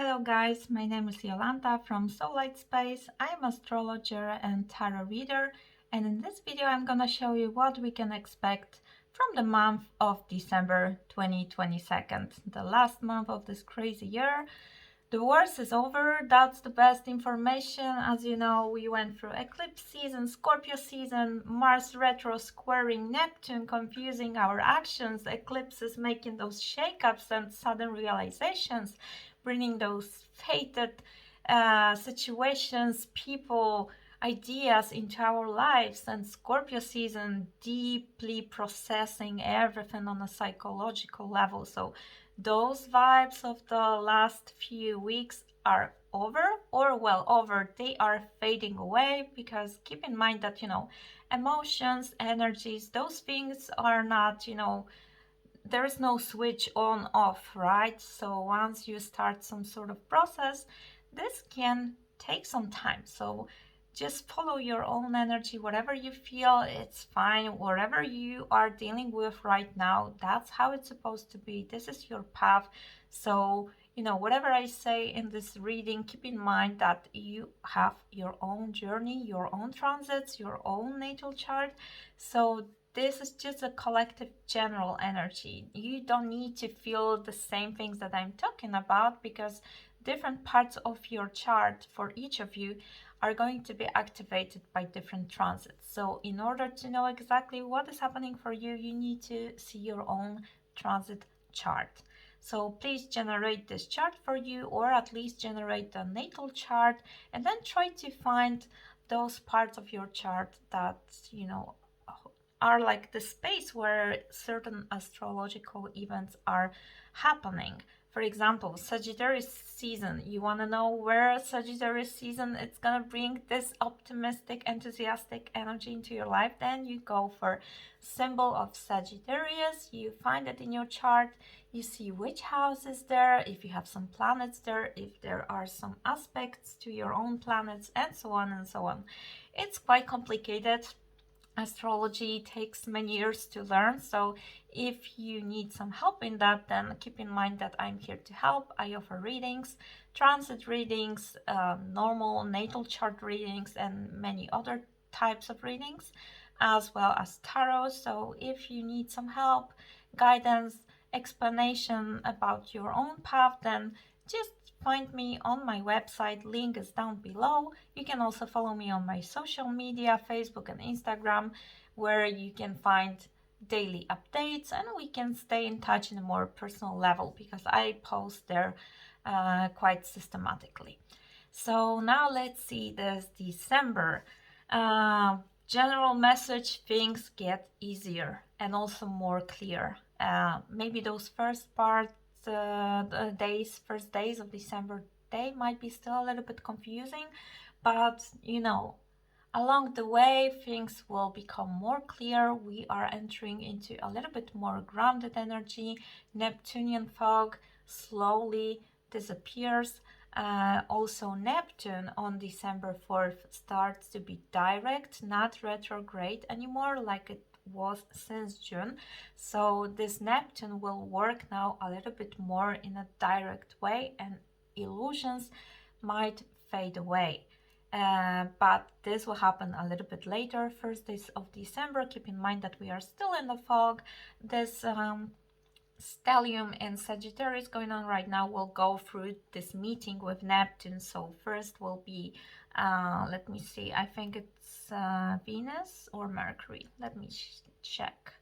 Hello guys, my name is Yolanta from Soulight.space. I'm an astrologer and tarot reader, and in this video I'm gonna show you what we can expect from the month of December 2022, the last month of this crazy year. The worst is over, that's the best information. As you know, we went through eclipse season, Scorpio season, Mars retro squaring Neptune, confusing our actions, eclipses making those shakeups and sudden realizations, bringing those fated situations, people, ideas into our lives, and Scorpio season deeply processing everything on a psychological level. So those vibes of the last few weeks are over, or well over, they are fading away, because keep in mind that emotions, energies, those things are not, there is no switch on off, right? So once you start some sort of process, this can take some time. So just follow your own energy. Whatever you feel, it's fine. Whatever you are dealing with right now, that's how it's supposed to be. This is your path. So whatever I say in this reading, keep in mind that you have your own journey, your own transits, your own natal chart. So this is just a collective general energy. You don't need to feel the same things that I'm talking about, because different parts of your chart for each of you are going to be activated by different transits. So in order to know exactly what is happening for you, you need to see your own transit chart. So please generate this chart for you, or at least generate the natal chart, and then try to find those parts of your chart that are like the space where certain astrological events are happening. For example, Sagittarius season. You want to know where Sagittarius season it's gonna bring this optimistic, enthusiastic energy into your life? Then you go for symbol of Sagittarius. You find it in your chart. You see which house is there, if you have some planets there, if there are some aspects to your own planets, and so on and so on. It's quite complicated. Astrology takes many years to learn, so if you need some help in that, then keep in mind that I'm here to help. I offer readings, transit readings, normal natal chart readings, and many other types of readings, as well as tarot. So if you need some help, guidance, explanation about your own path, then just find me on my website. Link is down below. You can also follow me on my social media, Facebook and Instagram, where you can find daily updates, and we can stay in touch in a more personal level, because I post there quite systematically. So now let's see this December. General message: things get easier and also more clear. Maybe those first days of December, they might be still a little bit confusing, but along the way things will become more clear. We are entering into a little bit more grounded energy. Neptunian fog slowly disappears. Also, Neptune on December 4th starts to be direct, not retrograde anymore like it was since June. So this Neptune will work now a little bit more in a direct way, and illusions might fade away. But this will happen a little bit later, first days of December. Keep in mind that we are still in the fog. This stellium in Sagittarius going on right now will go through this meeting with Neptune. So first will be let me see, I think it's Venus or Mercury. Let me check.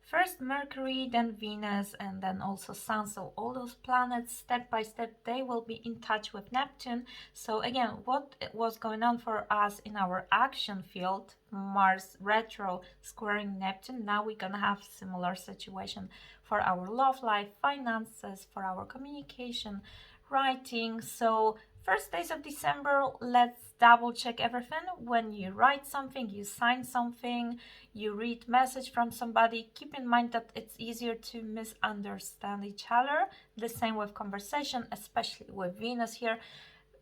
First Mercury, then Venus, and then also Sun. So all those planets, step by step, they will be in touch with Neptune. So again, what was going on for us in our action field, Mars retro squaring Neptune, now we're gonna have similar situation for our love life, finances, for our communication, writing. So first days of December, let's double check everything. When you write something, you sign something, you read message from somebody, keep in mind that it's easier to misunderstand each other. The same with conversation, especially with Venus here.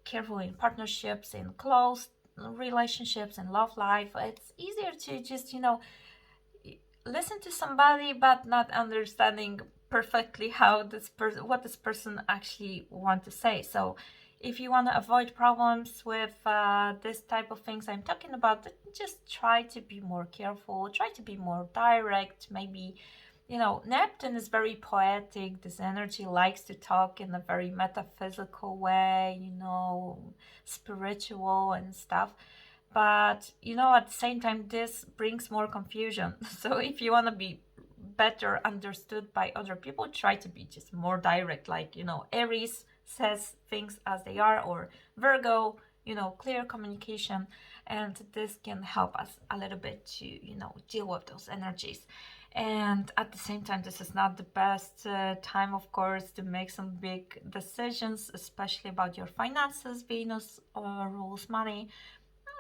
Careful in partnerships, in close relationships, in love life. It's easier to just listen to somebody but not understanding perfectly how what this person actually want to say. So if you want to avoid problems with this type of things I'm talking about, just try to be more careful, try to be more direct. Maybe, you know, Neptune is very poetic. This energy likes to talk in a very metaphysical way, you know, spiritual and stuff. But, you know, at the same time, this brings more confusion. So if you want to be better understood by other people, try to be just more direct. Like, you know, Aries says things as they are, or Virgo, you know, clear communication. And this can help us a little bit to, you know, deal with those energies. And at the same time, this is not the best time, of course, to make some big decisions, especially about your finances. Venus rules money,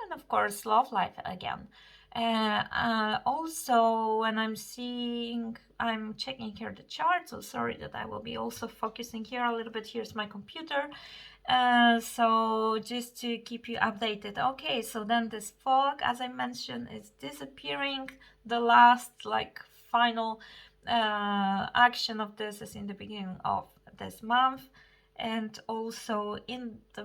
and of course love life again. Also, when I'm checking here the chart, so sorry that I will be also focusing here a little bit. Here's my computer. So just to keep you updated. Okay, so then this fog, as I mentioned, is disappearing. The last final action of this is in the beginning of this month, and also in the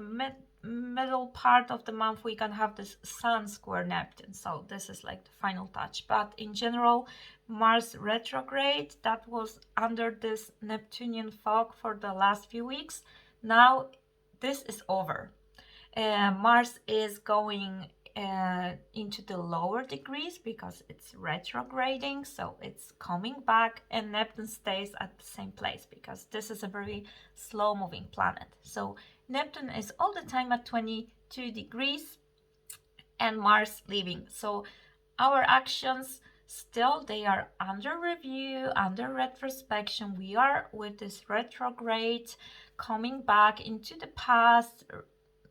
middle part of the month we can have this Sun square Neptune. So this is like the final touch. But in general, Mars retrograde, that was under this Neptunian fog for the last few weeks. Now this is over. Mars is going into the lower degrees because it's retrograding, so it's coming back, and Neptune stays at the same place because this is a very slow moving planet. So Neptune is all the time at 22 degrees and Mars leaving. So our actions still, they are under review, under retrospection. We are with this retrograde coming back into the past,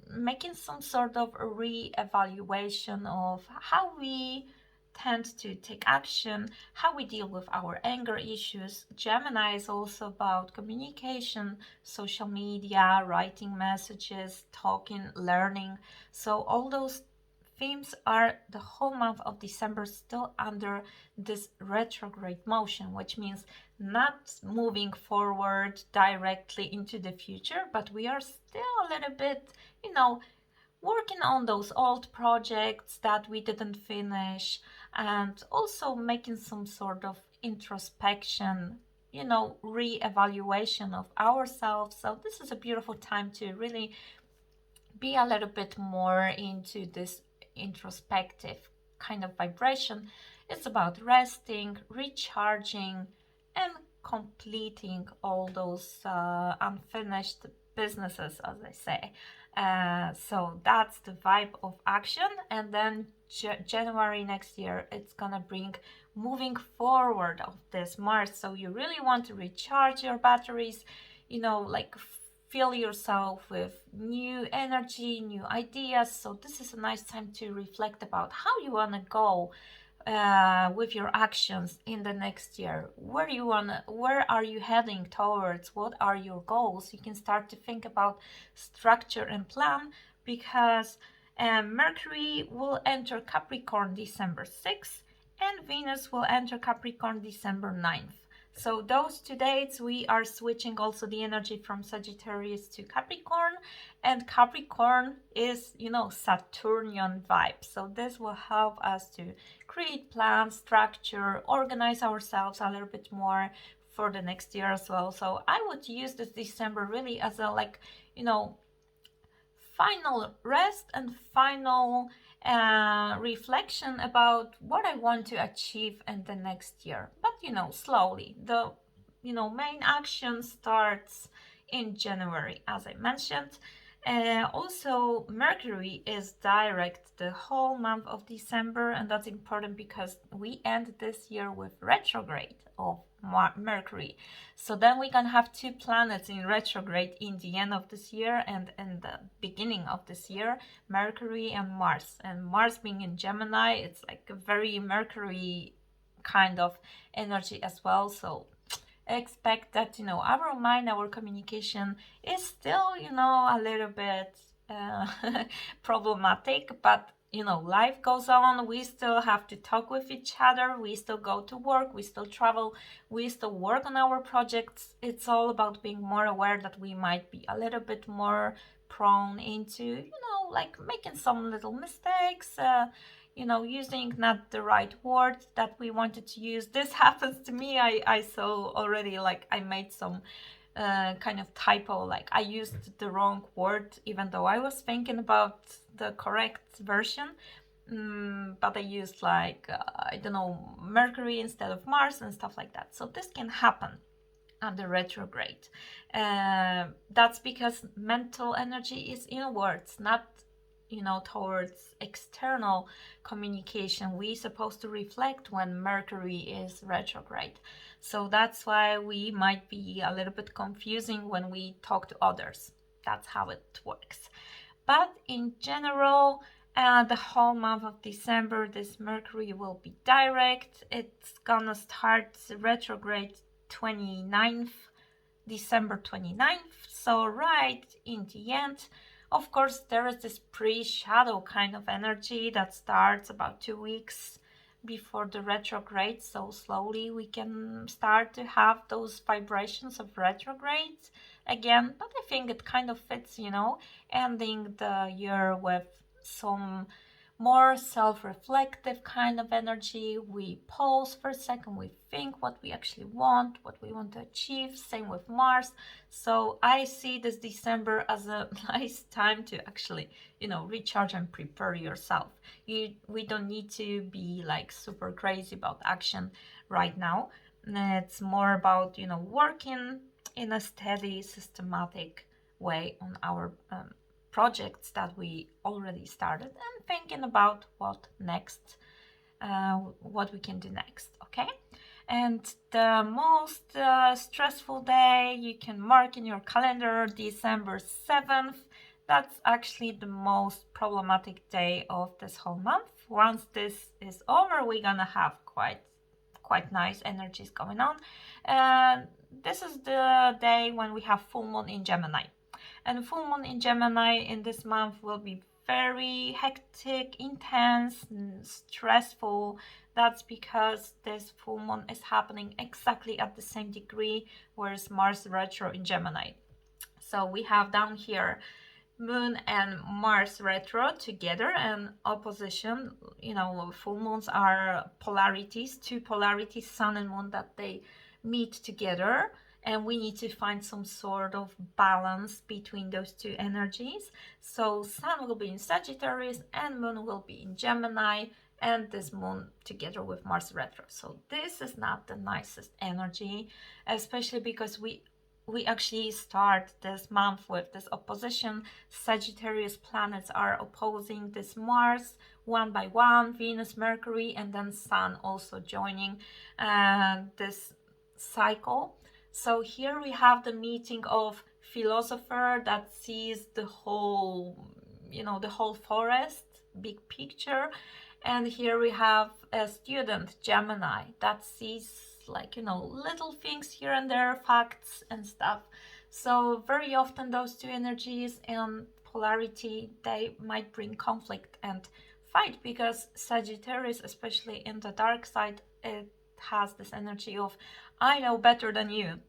making some sort of a re-evaluation of how we tend to take action, how we deal with our anger issues. Gemini is also about communication, social media, writing messages, talking, learning. So all those themes are the whole month of December still under this retrograde motion, which means not moving forward directly into the future, but we are still a little bit, you know, working on those old projects that we didn't finish, and also making some sort of introspection, you know, re-evaluation of ourselves. So this is a beautiful time to really be a little bit more into this introspective kind of vibration. It's about resting, recharging, and completing all those unfinished businesses, as I say. So that's the vibe of action. And then January next year, it's gonna bring moving forward of this Mars. So you really want to recharge your batteries, you know, like fill yourself with new energy, new ideas. So this is a nice time to reflect about how you want to go with your actions in the next year. Where are you heading towards? What are your goals? You can start to think about structure and plan, because Mercury will enter Capricorn December 6th and Venus will enter Capricorn December 9th. So those 2 dates, we are switching also the energy from Sagittarius to Capricorn, and Capricorn is, you know, Saturnian vibe. So this will help us to create plans, structure, organize ourselves a little bit more for the next year as well. So I would use this December really as a, like, you know, final rest and final reflection about what I want to achieve in the next year. But, you know, slowly. The, you know, main action starts in January, as I mentioned. Also, Mercury is direct the whole month of December, and that's important because we end this year with retrograde of Mercury. So then we can have 2 planets in retrograde in the end of this year and in the beginning of this year, Mercury and Mars. And Mars being in Gemini, it's like a very Mercury kind of energy as well. So expect that, you know, our mind, our communication is still, you know, a little bit problematic, but life goes on. We still have to talk with each other. We still go to work. We still travel. We still work on our projects. It's all about being more aware that we might be a little bit more prone into, like making some little mistakes, using not the right word that we wanted to use. This happens to me. I saw already, like, I made some kind of typo, like I used the wrong word even though I was thinking about the correct version. But I used, like, I don't know, Mercury instead of Mars and stuff like that. So this can happen under retrograde. That's because mental energy is inwards, not towards external communication. We're supposed to reflect when Mercury is retrograde. So that's why we might be a little bit confusing when we talk to others. That's how it works. But in general, the whole month of December, this Mercury will be direct. It's gonna start retrograde 29th, December 29th. So right in the end. Of course, there is this pre-shadow kind of energy that starts about 2 weeks before the retrograde. So slowly we can start to have those vibrations of retrograde again. But I think it kind of fits, ending the year with some more self-reflective kind of energy. We pause for a second, we think what we actually want, what we want to achieve. Same with Mars. So I see this December as a nice time to actually, recharge and prepare yourself. We don't need to be like super crazy about action right now. It's more about, working in a steady, systematic way on our projects that we already started, and thinking about what next, what we can do next. Okay. And the most stressful day you can mark in your calendar, December 7th. That's actually the most problematic day of this whole month. Once this is over, we're gonna have quite nice energies going on. This is the day when we have full moon in Gemini. And full moon in Gemini in this month will be very hectic, intense, stressful. That's because this full moon is happening exactly at the same degree whereas Mars retro in Gemini. So we have down here Moon and Mars retro together and opposition. Full moons are polarities, two polarities, Sun and Moon, that they meet together. And we need to find some sort of balance between those two energies. So Sun will be in Sagittarius and Moon will be in Gemini, and this Moon together with Mars retro. So this is not the nicest energy, especially because we actually start this month with this opposition. Sagittarius planets are opposing this Mars one by one, Venus, Mercury, and then Sun also joining this cycle. So here we have the meeting of philosopher that sees the whole, the whole forest, big picture. And here we have a student, Gemini, that sees, like, little things here and there, facts and stuff. So very often those two energies and polarity, they might bring conflict and fight, because Sagittarius, especially in the dark side, it has this energy of I know better than you,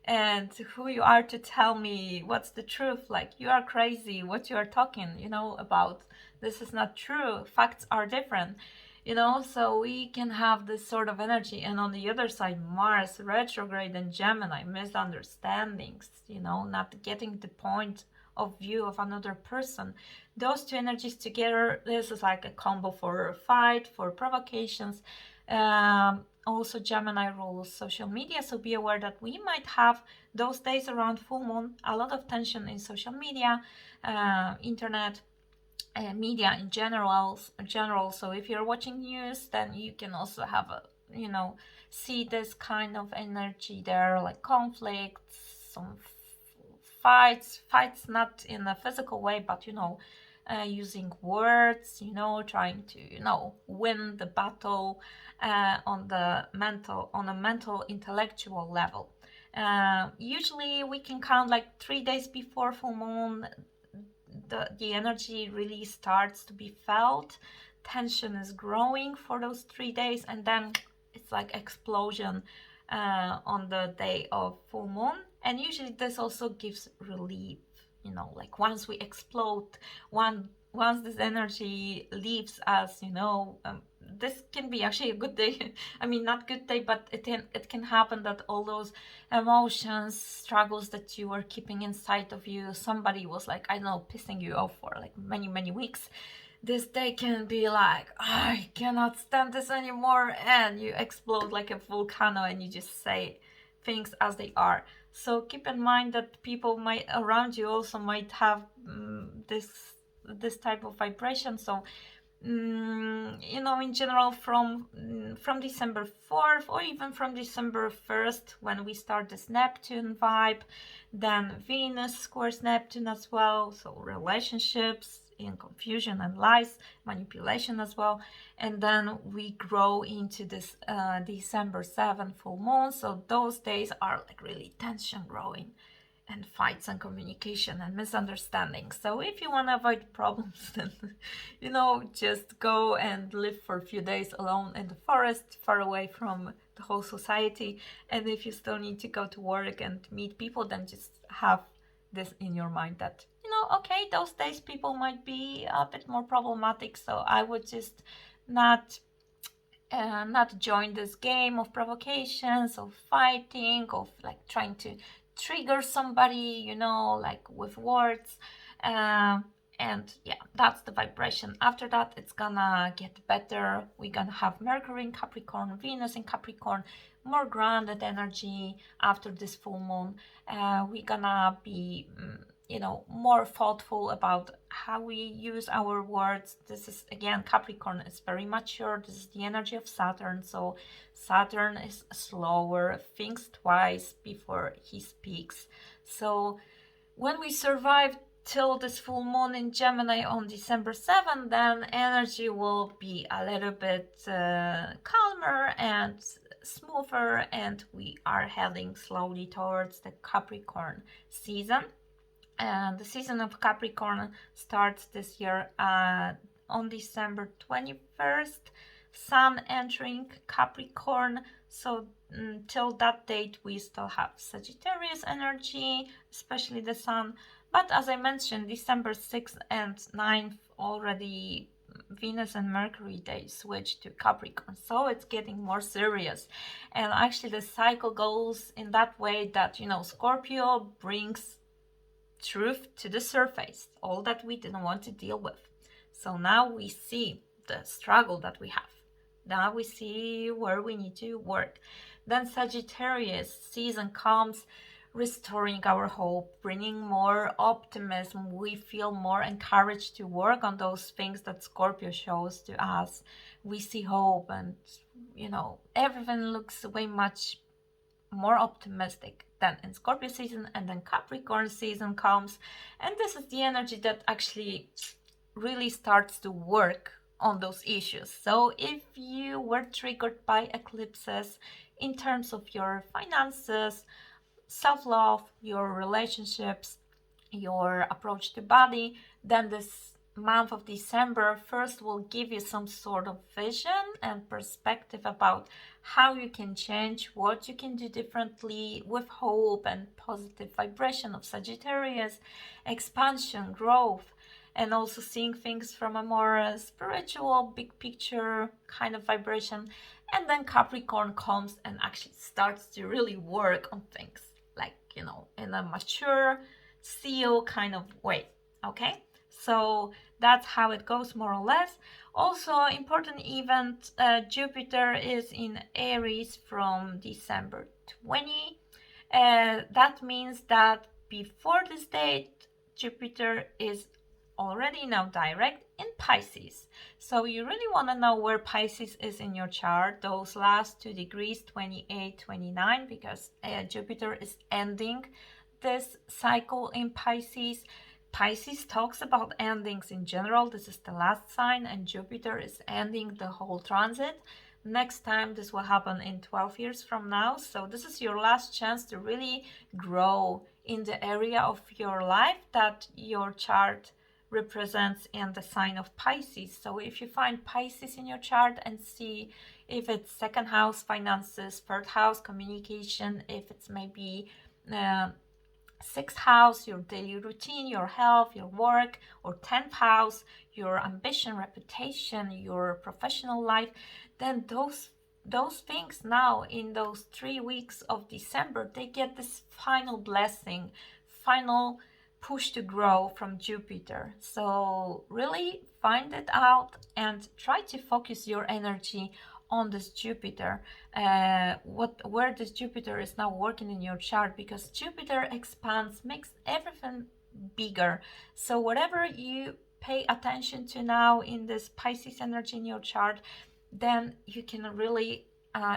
and who you are to tell me what's the truth. Like, you are crazy, what you are talking about, this is not true, facts are different. So we can have this sort of energy. And on the other side, Mars retrograde in Gemini, misunderstandings, not getting the point of view of another person. Those two energies together, this is like a combo for fight, for provocations. Also, Gemini rules social media, so be aware that we might have those days around full moon a lot of tension in social media, internet, media in general. So if you're watching news, then you can also have see this kind of energy there, like conflicts, some fights not in a physical way, but using words, trying to win the battle on a mental intellectual level. Usually we can count like 3 days before full moon. the energy really starts to be felt. Tension is growing for those 3 days, and then it's like explosion on the day of full moon. And usually this also gives relief, you know, like once we explode, once this energy leaves us, you know, this can be actually a good day. I mean, not good day, but it can happen that all those emotions, struggles that you were keeping inside of you, somebody was like, I don't know, pissing you off for like many weeks. This day can be like, I cannot stand this anymore, and you explode like a volcano and you just say things as they are. So keep in mind that people might around you also might have this type of vibration. So you know, in general, from December 4th or even from December 1st, when we start this Neptune vibe, then Venus squares Neptune as well, so relationships in confusion and lies, manipulation as well. And then we grow into this December 7th full moon, so those days are like really tension growing, and fights and communication and misunderstandings. So if you want to avoid problems, then, you know, just go and live for a few days alone in the forest, far away from the whole society. And if you still need to go to work and meet people, then just have this in your mind that, you know, okay, those days people might be a bit more problematic, so I would just not join this game of provocations, of fighting, of like trying to trigger somebody, you know, like with words. And yeah, that's the vibration. After that, it's gonna get better. We're gonna have Mercury in Capricorn, Venus in Capricorn, more grounded energy after this full moon. We're gonna be you know, more thoughtful about how we use our words. This is, again, Capricorn is very mature. This is the energy of Saturn. So Saturn is slower, thinks twice before he speaks. So when we survive till this full moon in Gemini on December 7th, then energy will be a little bit calmer and smoother, and we are heading slowly towards the Capricorn season. And the season of Capricorn starts this year on December 21st, Sun entering Capricorn. So till that date we still have Sagittarius energy, especially the Sun. But as I mentioned, December 6th and 9th already Venus and Mercury, they switch to Capricorn, so it's getting more serious. And actually the cycle goes in that way that, you know, Scorpio brings truth to the surface, all that we didn't want to deal with. So now we see the struggle that we have. Now we see where we need to work. Then Sagittarius season comes, restoring our hope, bringing more optimism. We feel more encouraged to work on those things that Scorpio shows to us. We see hope, and, you know, everything looks way much more optimistic than in Scorpio season. And then Capricorn season comes, and this is the energy that actually really starts to work on those issues. So if you were triggered by eclipses in terms of your finances, self-love, your relationships, your approach to body, then this month of December first will give you some sort of vision and perspective about how you can change, what you can do differently, with hope and positive vibration of Sagittarius, expansion, growth, and also seeing things from a more spiritual, big picture kind of vibration. And then Capricorn comes and actually starts to really work on things, like, you know, in a mature CEO kind of way. Okay, so that's how it goes, more or less. Also important event, Jupiter is in Aries from December 20. That means that before this date, Jupiter is already now direct in Pisces. So you really want to know where Pisces is in your chart, those last 2 degrees, 28, 29, because Jupiter is ending this cycle in Pisces. Pisces talks about endings in general. This is the last sign, and Jupiter is ending the whole transit. Next time this will happen in 12 years from now. So this is your last chance to really grow in the area of your life that your chart represents in the sign of Pisces. So if you find Pisces in your chart and see if it's second house, finances, third house, communication, if it's maybe sixth house, your daily routine, your health, your work, or 10th house, your ambition, reputation, your professional life, then those things now in those 3 weeks of December, they get this final blessing, final push to grow from Jupiter. So really find it out and try to focus your energy on this Jupiter, where this Jupiter is now working in your chart, because Jupiter expands, makes everything bigger. So whatever you pay attention to now in this Pisces energy in your chart, then you can really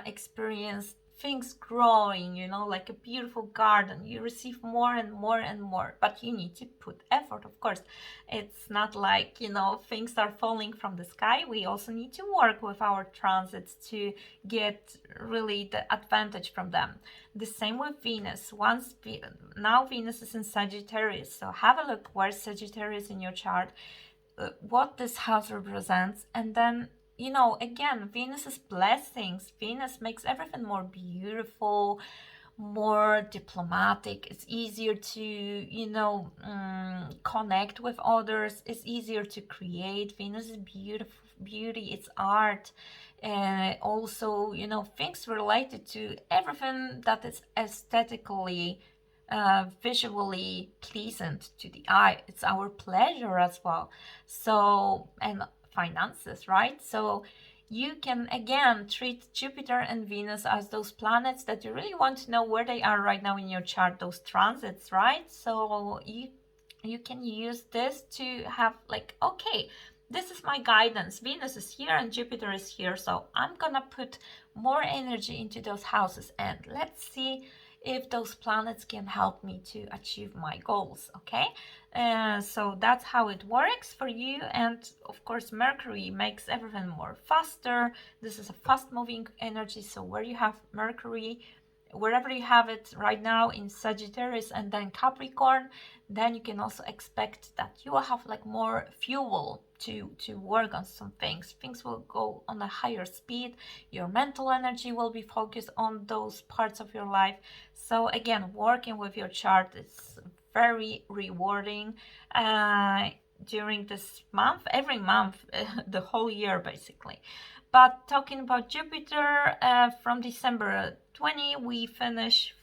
experience things growing, you know, like a beautiful garden. You receive more and more and more, but you need to put effort, of course. It's not like, you know, things are falling from the sky. We also need to work with our transits to get really the advantage from them. The same with Venus. Now Venus is in Sagittarius, so have a look where's Sagittarius in your chart, what this house represents, and then, you know, again, Venus is blessings. Venus makes everything more beautiful, more diplomatic. It's easier to, you know, connect with others. It's easier to create. Venus is beauty, it's art. Also, you know, things related to everything that is aesthetically visually pleasant to the eye. It's our pleasure as well. So, and finances, right? So you can again treat Jupiter and Venus as those planets that you really want to know where they are right now in your chart, those transits, right? So you can use this to have like, okay, this is my guidance. Venus is here and Jupiter is here, so I'm gonna put more energy into those houses, and let's see if those planets can help me to achieve my goals. Okay, so that's how it works for you. And of course, Mercury makes everything more faster. This is a fast moving energy, so where you have Mercury, wherever you have it right now in Sagittarius and then Capricorn, then you can also expect that you will have like more fuel to work on some things. Things will go on a higher speed. Your mental energy will be focused on those parts of your life. So again, working with your chart is very rewarding during this month, every month, the whole year basically. But talking about Jupiter, from December 20, we finish,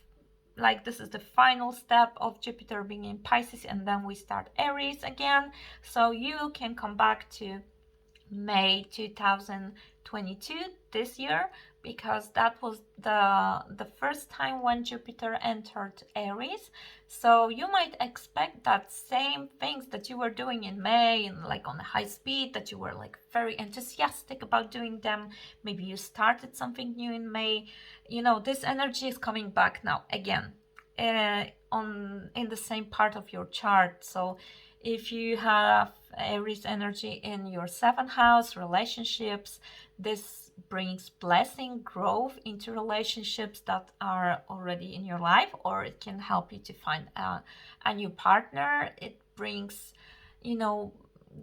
like this is the final step of Jupiter being in Pisces, and then we start Aries again. So you can come back to May 2022 this year, because that was the first time when Jupiter entered Aries. So you might expect that same things that you were doing in May and like on a high speed, that you were like very enthusiastic about doing them. Maybe you started something new in May. You know, this energy is coming back now again in the same part of your chart. So if you have Aries energy in your 7th house, relationships, this brings blessing, growth into relationships that are already in your life, or it can help you to find a new partner. It brings, you know,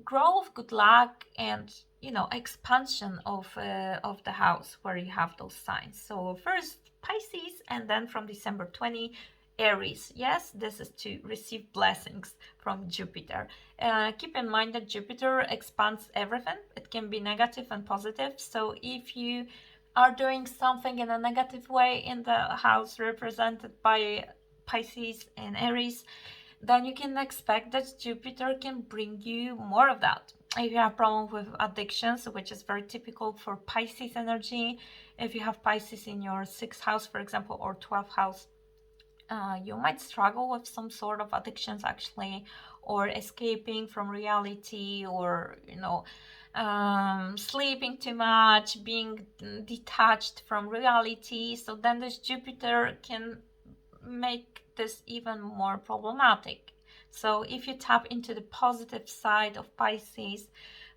growth, good luck, and, you know, expansion of the house where you have those signs. So first Pisces, and then from December 20, Aries. Yes, this is to receive blessings from Jupiter. Keep in mind that Jupiter expands everything. It can be negative and positive. So if you are doing something in a negative way in the house represented by Pisces and Aries, then you can expect that Jupiter can bring you more of that. If you have problems with addictions, which is very typical for Pisces energy, if you have Pisces in your 6th house, for example, or 12th house, you might struggle with some sort of addictions actually, or escaping from reality, or, you know, sleeping too much, being detached from reality. So then this Jupiter can make this even more problematic. So if you tap into the positive side of Pisces,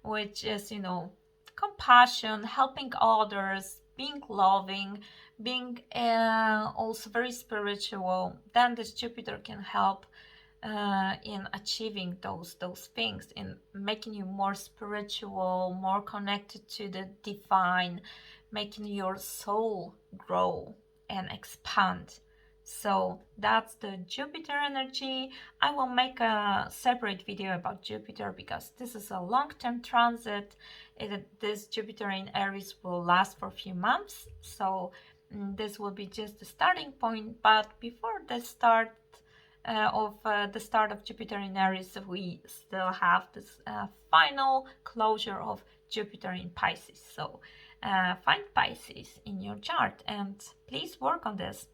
which is, you know, compassion, helping others, being loving, being also very spiritual, then this Jupiter can help in achieving those things, in making you more spiritual, more connected to the divine, making your soul grow and expand. So that's the Jupiter energy. I will make a separate video about Jupiter because this is a long-term transit. This Jupiter in Aries will last for a few months, so this will be just the starting point. But before the start the start of Jupiter in Aries, we still have this final closure of Jupiter in Pisces. So find Pisces in your chart and please work on this.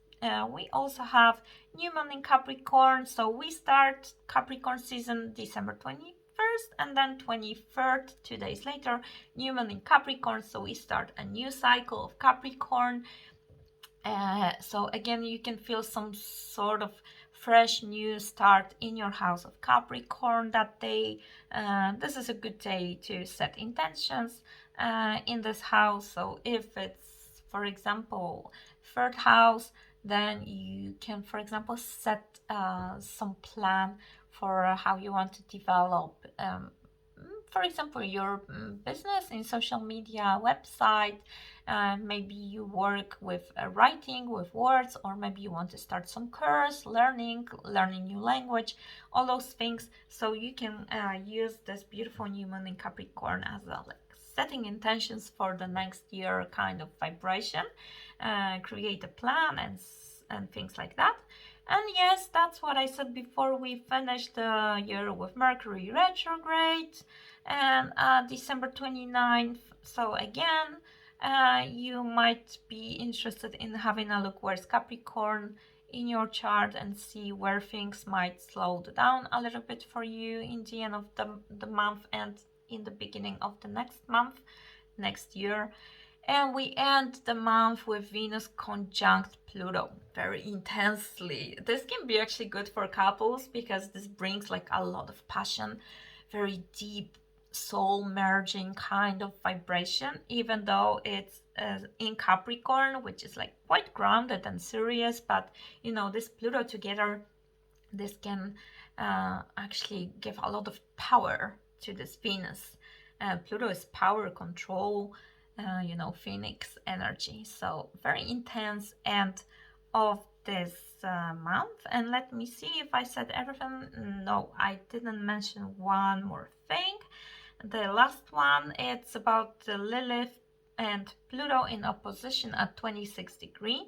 We also have new moon in Capricorn, so we start Capricorn season December 21st and then 23rd, 2 days later, new moon in Capricorn, so we start a new cycle of Capricorn. So again, you can feel some sort of fresh new start in your house of Capricorn that day. This is a good day to set intentions in this house. So if it's, for example, third house, then you can, for example, set some plan for how you want to develop for example, your business in social media, website, maybe you work with writing, with words, or maybe you want to start some course, learning new language, all those things. So you can use this beautiful new moon in Capricorn as a setting intentions for the next year kind of vibration, create a plan and things like that. And yes, that's what I said before. We finished the year with Mercury retrograde and December 29th. So again, you might be interested in having a look where's Capricorn in your chart and see where things might slow down a little bit for you in the end of the month and in the beginning of the next month, next year. And we end the month with Venus conjunct Pluto very intensely. This can be actually good for couples because this brings like a lot of passion, very deep soul merging kind of vibration, even though it's in Capricorn, which is like quite grounded and serious. But you know, this Pluto together, this can actually give a lot of power to this Venus. Pluto is power, control, you know, Phoenix energy. So very intense end of this month. And let me see if I said everything. No, I didn't mention one more thing. The last one, it's about Lilith and Pluto in opposition at 26 degrees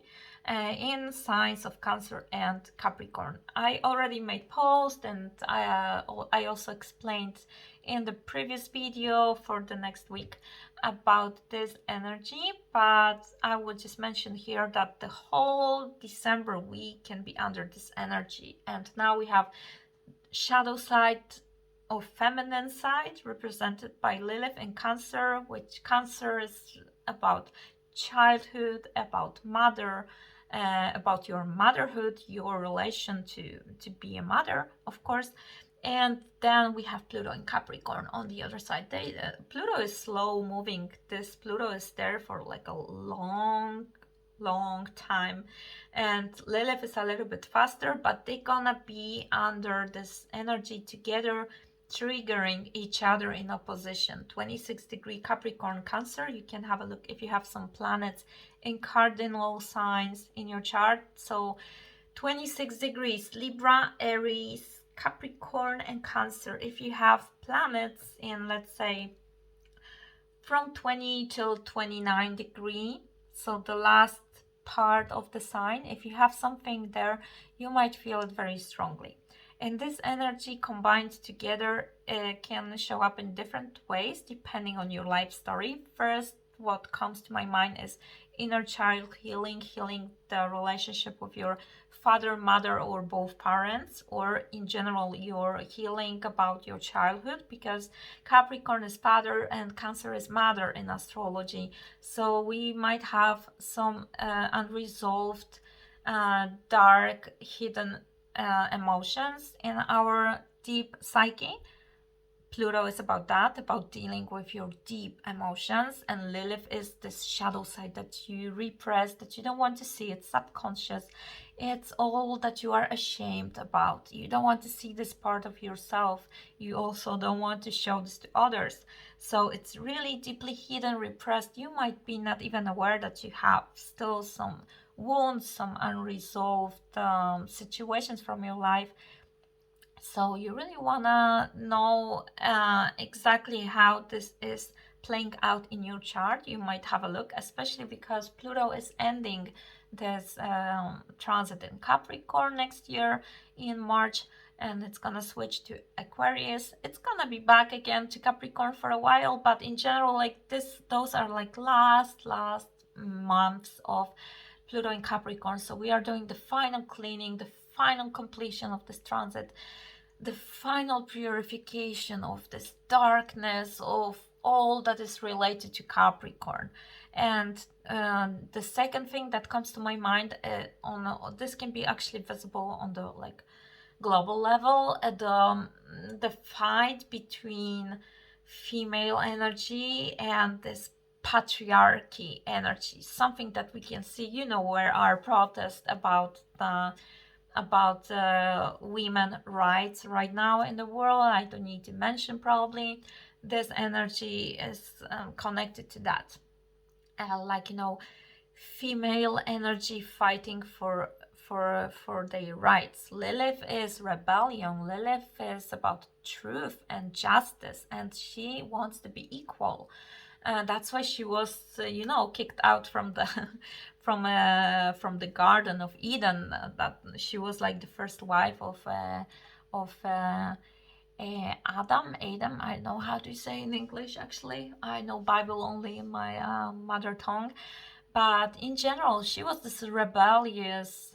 in signs of Cancer and Capricorn. I already made post and I also explained in the previous video for the next week about this energy, but I would just mention here that the whole December week can be under this energy. And now we have shadow side or feminine side represented by Lilith in Cancer, which Cancer is about childhood, about mother, about your motherhood, your relation to be a mother, of course. And then we have Pluto in Capricorn on the other side. Pluto is slow moving. This Pluto is there for like a long time, and Lilith is a little bit faster, but they're gonna be under this energy together, triggering each other in opposition. 26-degree Capricorn Cancer. You can have a look if you have some planets in cardinal signs in your chart. So 26 degrees Libra, Aries, Capricorn and Cancer. If you have planets in, let's say, from 20 till 29 degree, so the last part of the sign, if you have something there, you might feel it very strongly. And this energy combined together can show up in different ways depending on your life story. First, what comes to my mind is inner child healing the relationship with your father, mother, or both parents, or in general your healing about your childhood, because Capricorn is father and Cancer is mother in astrology. So we might have some unresolved, dark, hidden emotions in our deep psyche. Pluto is about that, about dealing with your deep emotions, and Lilith is this shadow side that you repress, that you don't want to see. It's subconscious. It's all that you are ashamed about. You don't want to see this part of yourself. You also don't want to show this to others. So it's really deeply hidden, repressed. You might be not even aware that you have still some wounds, some unresolved situations from your life. So you really want to know exactly how this is playing out in your chart. You might have a look, especially because Pluto is ending this transit in Capricorn next year in March, and it's gonna switch to Aquarius. It's gonna be back again to Capricorn for a while, but in general, like this, those are like last months of Pluto in Capricorn. So we are doing the final cleaning, the final completion of this transit, the final purification of this darkness, of all that is related to Capricorn. And the second thing that comes to my mind on this can be actually visible on the like global level, the fight between female energy and this patriarchy energy, something that we can see, you know, where our protest about women rights right now in the world. I don't need to mention, probably this energy is connected to that, like, you know, female energy fighting for their rights. Lilith is rebellion. Lilith is about truth and justice, and she wants to be equal. That's why she was, you know, kicked out from the from the Garden of Eden. That she was like the first wife of Adam. I don't know how to say in English. Actually, I know Bible only in my mother tongue. But in general, she was this rebellious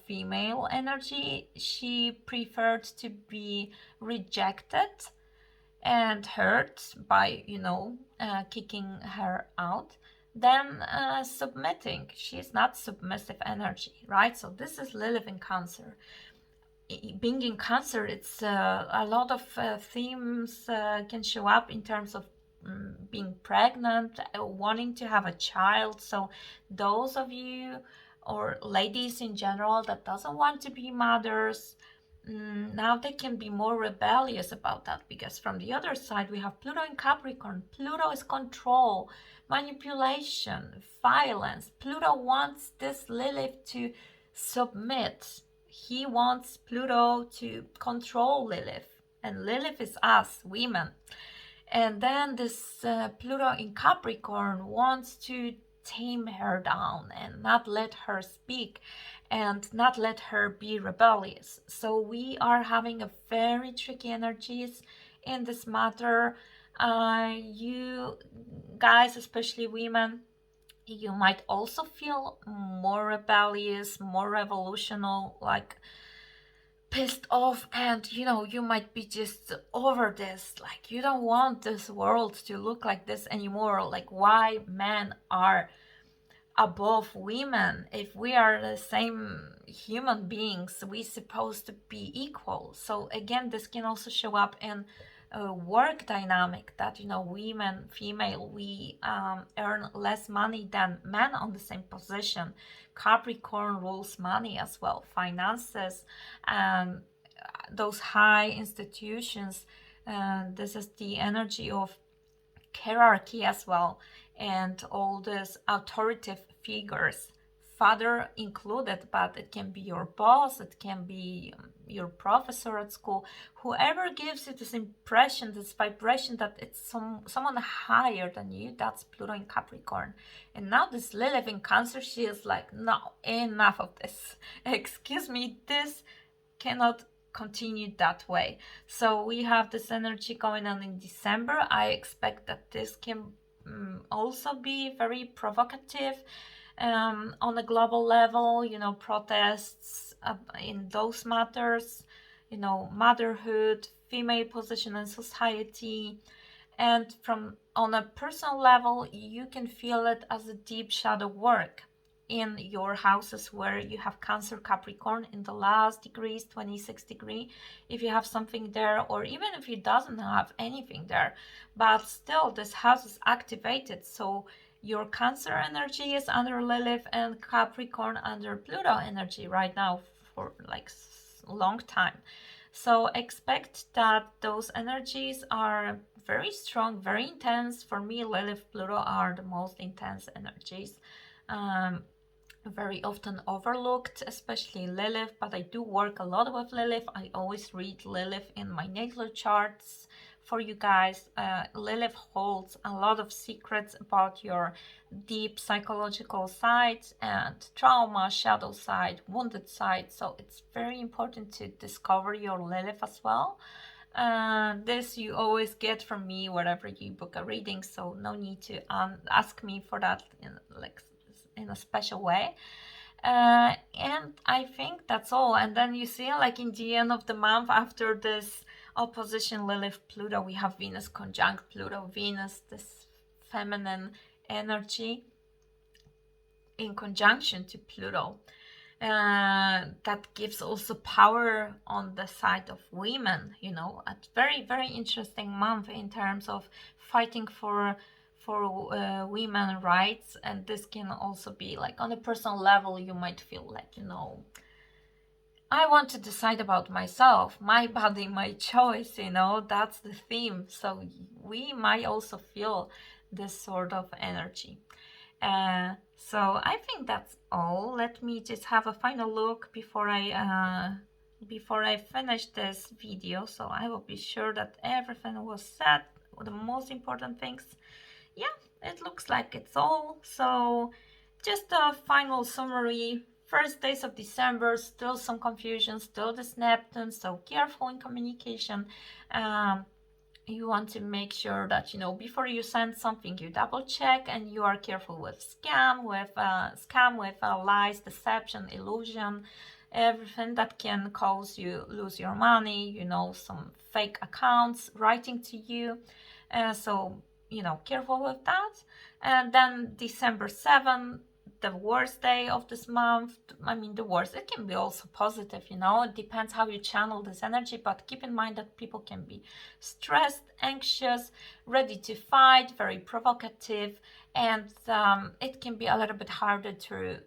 female energy. She preferred to be rejected and hurt by, you know, kicking her out, then submitting. She's not submissive energy, right? So this is Lilith in Cancer. Being in Cancer, it's a lot of themes can show up in terms of being pregnant, wanting to have a child. So those of you, or ladies in general, that doesn't want to be mothers, now they can be more rebellious about that, because from the other side we have Pluto in Capricorn. Pluto is control, manipulation, violence. Pluto wants this Lilith to submit. He wants Pluto to control Lilith, and Lilith is us, women. And then this Pluto in Capricorn wants to tame her down and not let her speak and not let her be rebellious. So we are having a very tricky energies in this matter. You guys, especially women, you might also feel more rebellious, more revolutionary, like pissed off, and you know, you might be just over this, like you don't want this world to look like this anymore. Like, why men are above women? If we are the same human beings, we supposed to be equal. So again, this can also show up in a work dynamic, that, you know, women, female, we earn less money than men on the same position. Capricorn rules money as well, finances, and those high institutions. This is the energy of hierarchy as well, and all these authoritative figures, father included, but it can be your boss, it can be your professor at school, whoever gives you this impression, this vibration that it's someone higher than you. That's Pluto in Capricorn. And now this Lilith in Cancer, she is like, no, enough of this. Excuse me, this cannot continue that way. So we have this energy going on in December. I expect that this can also be very provocative on a global level, you know, protests in those matters, you know, motherhood, female position in society. And from on a personal level, you can feel it as a deep shadow work in your houses where you have Cancer, Capricorn in the last degrees, 26 degree, if you have something there, or even if you doesn't have anything there, but still this house is activated. So your Cancer energy is under Lilith and Capricorn under Pluto energy right now for like long time. So expect that those energies are very strong, very intense. For me, Lilith, Pluto are the most intense energies. Very often overlooked, especially Lilith, but I do work a lot with Lilith. I always read Lilith in my natal charts for you guys. Lilith holds a lot of secrets about your deep psychological side and trauma, shadow side, wounded side. So it's very important to discover your Lilith as well. This you always get from me wherever you book a reading, so no need to ask me for that in a special way. And I think that's all. And then you see, like in the end of the month, after this opposition Lilith Pluto, we have Venus conjunct Pluto. Venus, this feminine energy in conjunction to Pluto. That gives also power on the side of women, you know. A very, very interesting month in terms of fighting for women rights. And this can also be like on a personal level, you might feel like, you know, I want to decide about myself, my body, my choice, you know, that's the theme. So we might also feel this sort of energy. So I think that's all. Let me just have a final look before I finish this video, so I will be sure that everything was said, the most important things. Yeah, it looks like it's all. So just a final summary. First days of December, still some confusion, still this Neptune, so careful in communication. You want to make sure that, you know, before you send something, you double check, and you are careful with scam, with lies, deception, illusion, everything that can cause you lose your money, you know, some fake accounts writing to you. So, you know, careful with that. And then December 7th, the worst day of this month. I mean, the worst, it can be also positive, you know, it depends how you channel this energy, but keep in mind that people can be stressed, anxious, ready to fight, very provocative, and it can be a little bit harder to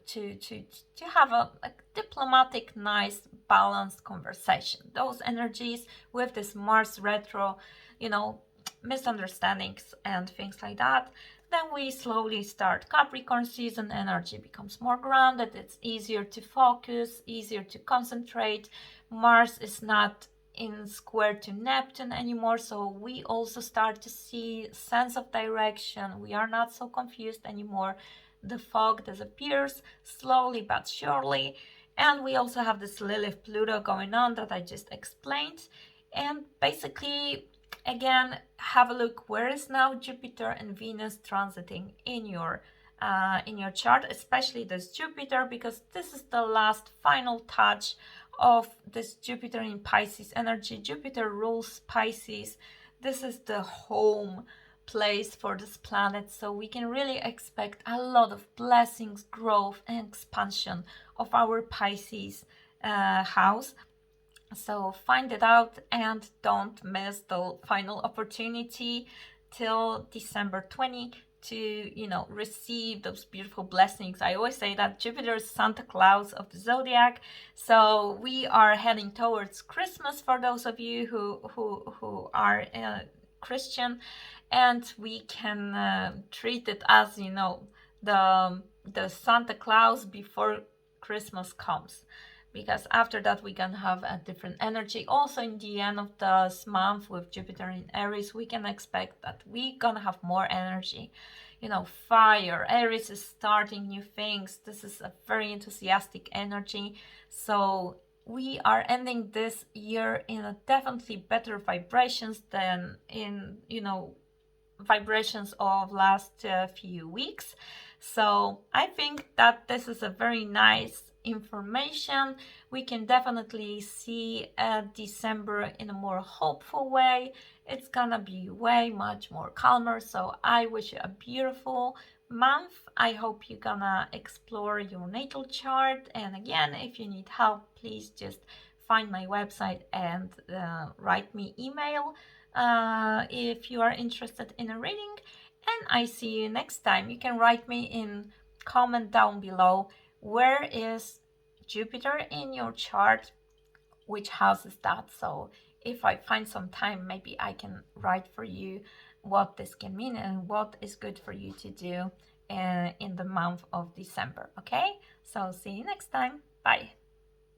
have a diplomatic, nice, balanced conversation. Those energies with this Mars retro, you know, misunderstandings and things like that. Then we slowly start Capricorn season, energy becomes more grounded, it's easier to focus, easier to concentrate. Mars is not in square to Neptune anymore, so we also start to see sense of direction. We are not so confused anymore. The fog disappears slowly but surely. And we also have this Lilith Pluto going on that I just explained. And basically, again, have a look where is now Jupiter and Venus transiting in your chart, especially this Jupiter, because this is the last final touch of this Jupiter in Pisces energy. Jupiter rules Pisces. This is the home place for this planet, so we can really expect a lot of blessings, growth, and expansion of our Pisces house. So find it out and don't miss the final opportunity till December 20 to, you know, receive those beautiful blessings. I always say that Jupiter is Santa Claus of the zodiac. So we are heading towards Christmas for those of you who are Christian, and we can treat it as, you know, the Santa Claus before Christmas comes, because after that we can have a different energy. Also in the end of this month with Jupiter in Aries, we can expect that we gonna have more energy, you know, fire. Aries is starting new things. This is a very enthusiastic energy, so we are ending this year in a definitely better vibrations than in, you know, vibrations of last few weeks. So I think that this is a very nice information. We can definitely see December in a more hopeful way. It's gonna be way much more calmer, so I wish you a beautiful month. I hope you're gonna explore your natal chart, and again, if you need help, please just find my website and write me email if you are interested in a reading. and I see you next time. You can write me in comment down below, where is Jupiter in your chart, which house is that? So if I find some time, maybe I can write for you what this can mean and what is good for you to do in the month of December. Okay, so see you next time. Bye.